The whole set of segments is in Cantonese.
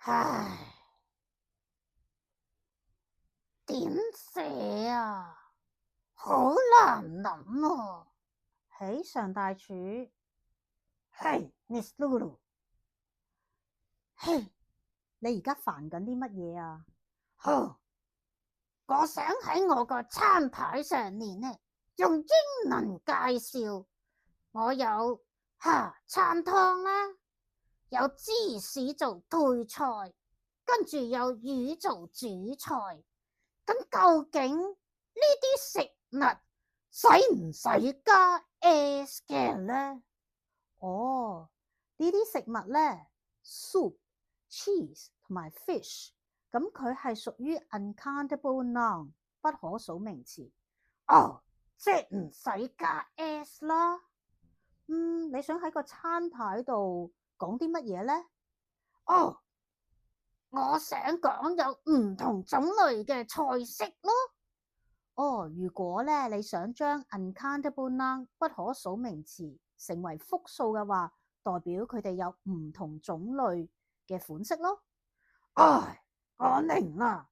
唉，點寫啊？好難諗啊！嘿，上大廚，嘿，Miss Lulu，嘿，你而家煩緊啲乜嘢啊？好，我想喺我個餐牌上面呢，用英文介紹。我有蝦餐湯啦，有芝士做配菜，跟住有魚做主菜。咁究竟呢啲食物使唔使加 S 嘅呢？哦，呢啲食物呢 soup、cheese 同埋 fish，咁佢係屬於 uncountable noun，不可數名詞。哦，即係唔使加 S 啦。你想喺個餐牌度講啲乜嘢呢？哦，我想講有唔同種類嘅菜式咯。哦，如果咧你想將 uncountable noun 不可數名詞成為複數嘅話，代表佢哋有唔同種類嘅款式咯。唉，我明啦。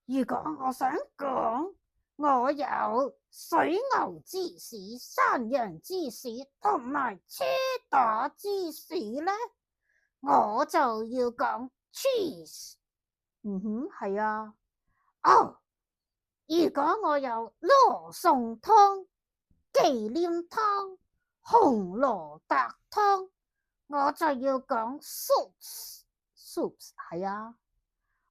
如果我想講我有水牛芝士、山羊芝士同埋車打芝士呢，我就要講 cheese。係啊。哦，如果我有羅宋湯、忌廉湯、紅羅達湯，我就要講 soups。soups 係啊。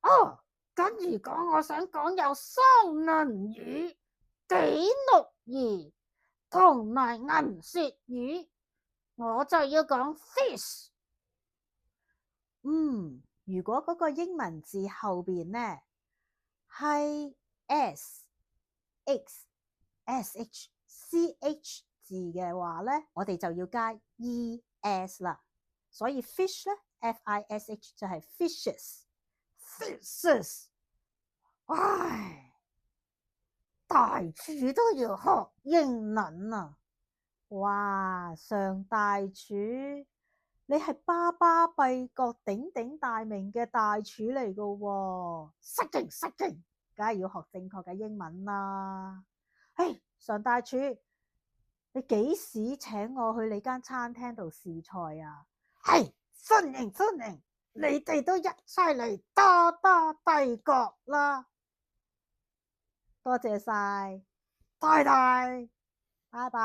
哦，咁如果我想講有雙銀魚、比目魚同埋銀鱈魚，我就要講 fish。如果嗰個英文字後邊呢係 SH 字嘅話呢，我哋就要加 ES 啦。所以 fish 呢 FISH 就係 fishes。唉，大廚都要學英文啊！哇，上大廚，你係巴巴閉國鼎鼎大名嘅大廚嚟噶喎，失敬失敬，梗係要學正確嘅英文啦。嘿，上大廚，你幾時請我去你間餐廳度試菜啊？係歡迎歡迎，你哋都一齊嚟打打帝國啦！多謝晒，太太。拜拜。